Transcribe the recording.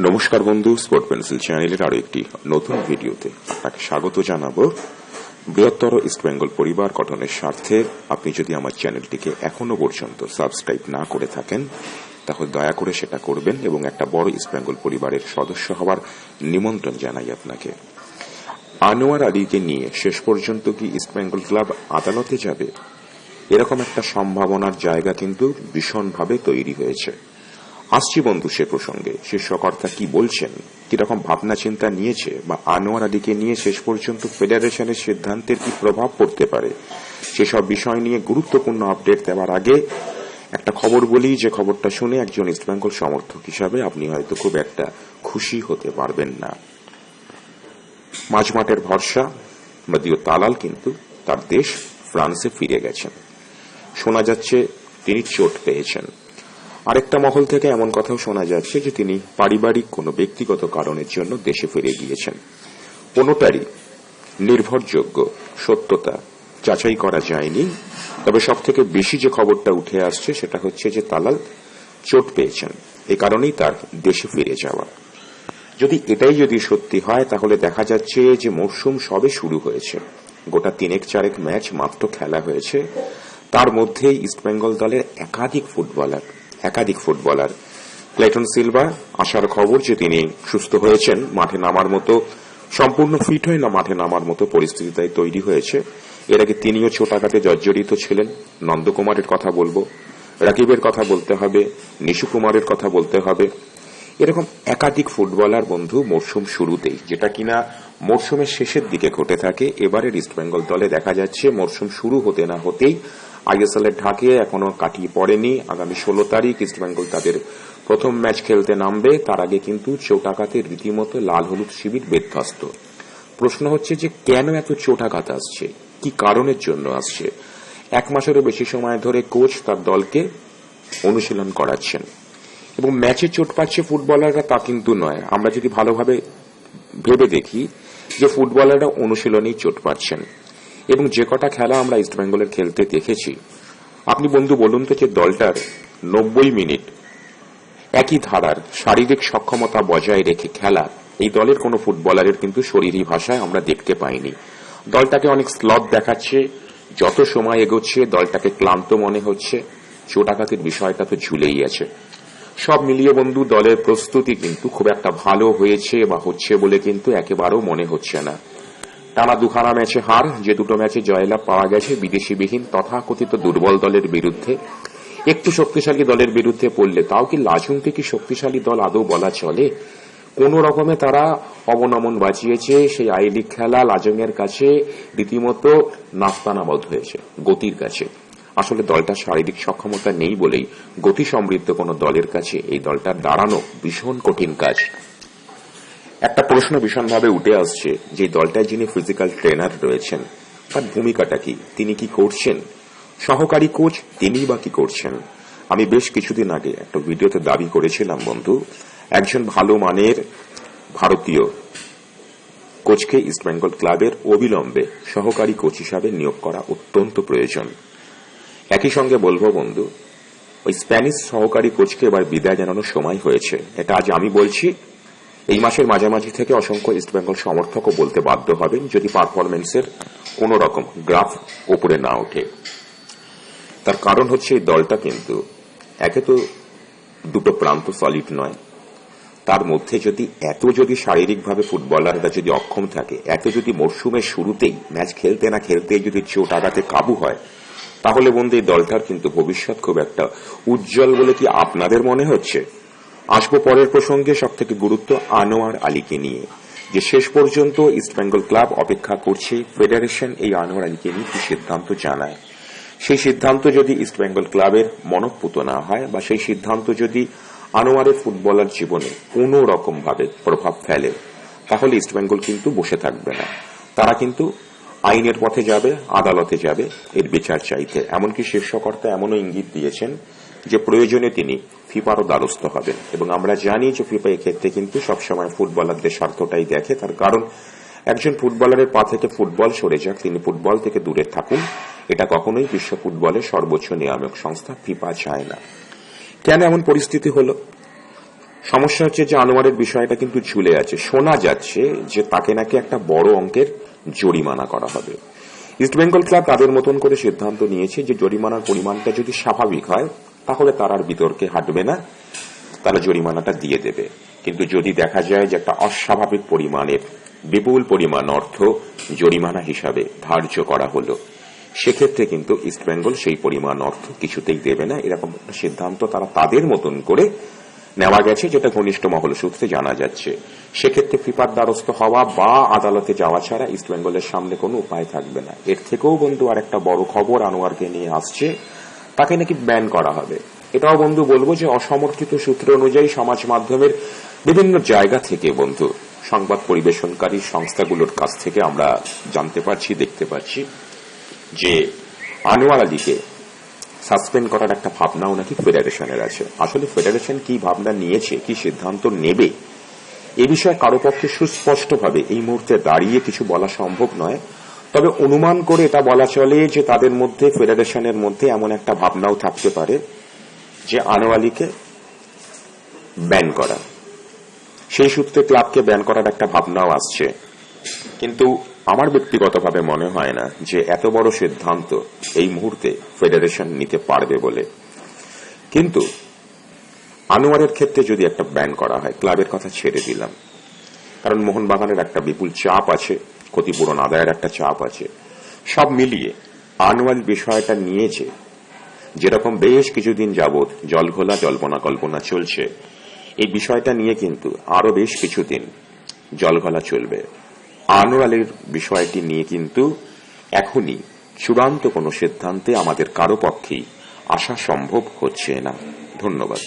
নমস্কার বন্ধু, sport pencil চ্যানেলের আরো একটি নতুন ভিডিওতে আপনাকে স্বাগত জানাবো। বৃহত্তর ইস্টবেঙ্গল পরিবার গঠনের স্বার্থে আপনি যদি আমার চ্যানেলটিকে এখনো পর্যন্ত সাবস্ক্রাইব না করে থাকেন তাহলে দয়া করে সেটা করবেন এবং একটা বড় ইস্টবেঙ্গল পরিবারের সদস্য হওয়ার নিমন্ত্রণ জানাই আপনাকে। আনোয়ার আলীকে নিয়ে শেষ পর্যন্ত কি ইস্টবেঙ্গল ক্লাব আদালতে যাবে, এরকম একটা সম্ভাবনার জায়গা কিন্তু ভীষণভাবে তৈরি হয়েছে। আসছি বন্ধু সে প্রসঙ্গে, শীর্ষকর্তা কি বলছেন, কিরকম ভাবনা চিন্তা নিয়েছে, বা আনোয়ার আলীকে নিয়ে শেষ পর্যন্ত ফেডারেশনের সিদ্ধান্তের কি প্রভাব পড়তে পারে, সেসব বিষয় নিয়ে গুরুত্বপূর্ণ আপডেট দেওয়ার আগে একটা খবর বলি, যে খবরটা শুনে একজন ইস্টবেঙ্গল সমর্থক হিসাবে আপনি হয়তো খুব একটা খুশি হতে পারবেন না। মাঝমাঠের ভরসা মাদিও তালাল কিন্তু তার দেশ ফ্রান্সে ফিরে গেছেন। শোনা যাচ্ছে তিনি চোট পেয়েছেন। আরেকটা মহল থেকে এমন কথাও শোনা যাচ্ছে যে তিনি পারিবারিক কোনো ব্যক্তিগত কারণের জন্য দেশে ফিরে গিয়েছেন। কোনোটারই নির্ভরযোগ্য সত্যতা যাচাই করা যায়নি, তবে সব থেকে বেশি যে খবরটা উঠে আসছে সেটা হচ্ছে যে তালাল চোট পেয়েছেন, এ কারণেই তার দেশে ফিরে যাওয়া। যদি এটাই সত্যি হয় তাহলে দেখা যাচ্ছে যে মরশুম সবে শুরু হয়েছে, গোটা 3-4 ম্যাচ মাত্র খেলা হয়েছে, তার মধ্যে ইস্টবেঙ্গল দলের একাধিক ফুটবলার ক্লেটন সিলভা আসার খবর যে তিনি সুস্থ হয়েছেন, মাঠে নামার মতো সম্পূর্ণ ফিট হয়ে না মাঠে নামার মতো পরিস্থিতি তাই তৈরি হয়েছে। এর আগে তিনিও ছোটাঘাতে জর্জরিত ছিলেন। নন্দকুমারের কথা বলবো, রাকিবের কথা বলতে হবে, নিশু কুমারের কথা বলতে হবে। এরকম একাধিক ফুটবলার বন্ধু মরশুম শুরুতেই, যেটা কিনা মরশুমের শেষের দিকে ঘটে থাকে, এবারের ইস্টবেঙ্গল দলে দেখা যাচ্ছে মরশুম শুরু হতে না হতেই আইএসএল এর ঢাকে এখনো কাটিয়ে পড়েনি। আগামী 16 তারিখ ইস্টবেঙ্গল তাদের প্রথম ম্যাচ খেলতে নামবে, তার আগে কিন্তু চোটাঘাতে রীতিমতো লাল হলুদ শিবির বিধ্বস্ত। প্রশ্ন হচ্ছে যে কেন এত চোটাঘাত আসছে, কি কারণের জন্য আসছে। 1 মাসেরও বেশি সময় ধরে কোচ তার দলকে অনুশীলন করাচ্ছেন এবং ম্যাচে চোট পাচ্ছে ফুটবলাররা তা কিন্তু নয়। আমরা যদি ভালোভাবে ভেবে দেখি যে ফুটবলাররা অনুশীলনেই চোট পাচ্ছেন এবং যে কটা খেলা আমরা ইস্টবেঙ্গলের খেলতে দেখেছি, আপনি বন্ধু বলুন তো যে দলটার 90 মিনিট একই ধারার শারীরিক সক্ষমতা বজায় রেখে খেলা এই দলের কোন ফুটবলারের কিন্তু শরীরী ভাষায় আমরা দেখতে পাইনি। দলটাকে অনেক স্লথ দেখাচ্ছে, যত সময় এগোচ্ছে দলটাকে ক্লান্ত মনে হচ্ছে, চোটাঘাতের বিষয়টা তো ঝুলেই আছে। সব মিলিয়ে বন্ধু দলের প্রস্তুতি কিন্তু খুব একটা ভালো হয়েছে বা হচ্ছে বলে কিন্তু একেবারেও মনে হচ্ছে না। টানা 2খানা ম্যাচে হার, যে 2টো ম্যাচে জয়লাভ পাওয়া গেছে বিদেশিবিহীন তথাকথিত দুর্বল দলের বিরুদ্ধে। একটু শক্তিশালী দলের বিরুদ্ধে পড়লে, তাও কি লাজুংকে কি শক্তিশালী দল আদৌ বলা চলে? কোন রকমে তারা অবনমন বাঁচিয়েছে। সেই আই লিগ খেলা লাজুংয়ের কাছে রীতিমতো নাস্তানাবদ হয়েছে, গতির কাছে। আসলে দলটার শারীরিক সক্ষমতা নেই বলেই গতি সমৃদ্ধ কোন দলের কাছে এই দলটার দাঁড়ানো ভীষণ কঠিন কাজ। একটা প্রশ্ন ভীষণভাবে উঠে আসছে যে দলটায় যিনি ফিজিক্যাল ট্রেনার রয়েছেন তার ভূমিকাটা কি, তিনি কি করছেন, সহকারী কোচ তিনি বা কি করছেন। আমি বেশ কিছুদিন আগে একটা ভিডিওতে দাবি করেছিলাম বন্ধু, একজন ভালো মানের ভারতীয় কোচকে ইস্টবেঙ্গল ক্লাবের অবিলম্বে সহকারী কোচ হিসাবে নিয়োগ করা অত্যন্ত প্রয়োজন। একই সঙ্গে বলবো বন্ধু, ওই স্প্যানিশ সহকারী কোচকে এবার বিদায় জানানোর সময় হয়েছে। এটা আজ আমি বলছি, এই মাসের মাঝামাঝি থেকে অসংখ্য ইস্টবেঙ্গল সমর্থকও বলতে বাধ্য হবেন যদি পারফরমেন্সের কোন রকম গ্রাফ উপরে না ওঠে। তার কারণ হচ্ছে এই দলটা কিন্তু একে তো 2টো প্রান্ত সলিড নয়, তার মধ্যে যদি শারীরিকভাবে ফুটবলাররা যদি অক্ষম থাকে, যদি মরশুমের শুরুতেই ম্যাচ খেলতে না খেলতেই যদি চোট আঘাতে কাবু হয়, তাহলে বন্ধু এই দলটার কিন্তু ভবিষ্যৎ খুব একটা উজ্জ্বল বলে কি আপনাদের মনে হচ্ছে? আসবো পরের প্রসঙ্গে, সব থেকে গুরুত্ব আনোয়ার আলীকে নিয়ে, যে শেষ পর্যন্ত ইস্টবেঙ্গল ক্লাব অপেক্ষা করছে ফেডারেশন এই আনোয়ার আলীকে নিয়ে কি সিদ্ধান্ত জানায়। সেই সিদ্ধান্ত যদি ইস্টবেঙ্গল ক্লাবের মনঃপুত না হয়, বা সেই সিদ্ধান্ত যদি আনোয়ারের ফুটবলার জীবনে কোন রকম ভাবে প্রভাব ফেলে, তাহলে ইস্টবেঙ্গল কিন্তু বসে থাকবে না। তারা কিন্তু আইনের পথে যাবে, আদালতে যাবে এর বিচার চাইতে। এমনকি শীর্ষকর্তা এমনও ইঙ্গিত দিয়েছেন যে প্রয়োজনে তিনি ফিফারও দ্বারস্থ হবেন। এবং আমরা জানি যে ফিফা এক্ষেত্রে কিন্তু সবসময় ফুটবলারদের স্বার্থটাই দেখে। তার কারণ একজন ফুটবলারের পা থেকে ফুটবল সরে যাক, তিনি ফুটবল থেকে দূরে থাকুন, এটা কখনোই বিশ্ব ফুটবলের সর্বোচ্চ নিয়ামক সংস্থা ফিফা চায় না। কেন এমন পরিস্থিতি হলো? সমস্যা হচ্ছে যে আনোয়ারের বিষয়টা কিন্তু ঝুলে আছে। শোনা যাচ্ছে যে তাকে নাকি একটা বড় অঙ্কের জরিমানা করা হবে। ইস্টবেঙ্গল ক্লাব তাদের মতন করে সিদ্ধান্ত নিয়েছে যে জরিমানার পরিমাণটা যদি স্বাভাবিক হয় তাহলে তারা আর বিতর্কে হাঁটবে না, তারা জরিমানাটা দিয়ে দেবে। কিন্তু যদি দেখা যায় যে একটা অস্বাভাবিক পরিমাণের বিপুল পরিমাণ অর্থ জরিমানা হিসাবে ধার্য করা হলো, সেক্ষেত্রে কিন্তু ইস্টবেঙ্গল সেই পরিমাণ অর্থ কিছুতেই দেবে না। এরকম একটা সিদ্ধান্ত তারা তাদের মতন করে নেওয়া গেছে, যেটা ঘনিষ্ঠ মহল সূত্রে জানা যাচ্ছে। সেক্ষেত্রে ফিফার দ্বারস্থ হওয়া বা আদালতে যাওয়া ছাড়া ইস্টবেঙ্গলের সামনে কোনো উপায় থাকবে না। এর থেকেও বন্ধু আর একটা বড় খবর আনোয়ারকে নিয়ে আসছে, তাকে নাকি ব্যান করা হবে। এটাও বন্ধু বলবো যে অসমর্থিত সূত্র অনুযায়ী সমাজ মাধ্যমের বিভিন্ন জায়গা থেকে বন্ধু সংবাদ পরিবেশনকারী সংস্থাগুলোর কাছ থেকে আমরা জানতে পারছি, দেখতে পাচ্ছি যে আনোয়ার আলীকে সাসপেন্ড করার একটা ভাবনাও নাকি ফেডারেশনের আছে। আসলে ফেডারেশন কি ভাবনা নিয়েছে, কি সিদ্ধান্ত নেবে, এ বিষয়ে কারো পক্ষে সুস্পষ্টভাবে এই মুহূর্তে দাঁড়িয়ে কিছু বলা সম্ভব নয়। তবে অনুমান করে এটা বলা চলে যে তাদের মধ্যে, ফেডারেশনের মধ্যে এমন একটা ভাবনাও থাকতে পারে যে আনোয়ার আলীকে ব্যান করা। সেই সূত্রে ক্লাবকে ব্যান করার একটা ভাবনাও আসছে। কিন্তু আমার ব্যক্তিগতভাবে মনে হয় না যে এত বড় সিদ্ধান্ত এই মুহূর্তে ফেডারেশন নিতে পারবে বলে। কিন্তু আনোয়ারের ক্ষেত্রে যদি একটা ব্যান করা হয়, ক্লাবের কথা ছেড়ে দিলাম, কারণ মোহনবাগানের একটা বিপুল চাপ আছে, ক্ষতিপূরণ আদায়ের একটা চাপ আছে, সব মিলিয়ে আনোয়ার বিষয়টা নিয়েছে যেরকম বেশ কিছুদিন যাবৎ জলঘোলা জল্পনা কল্পনা চলছে, এই বিষয়টা নিয়ে কিন্তু আরো বেশ কিছুদিন জলঘোলা চলবে। আনোয়ারের বিষয়টি নিয়ে কিন্তু এখনই চূড়ান্ত কোনো সিদ্ধান্তে আমাদের কারো পক্ষেই আসা সম্ভব হচ্ছে না। ধন্যবাদ।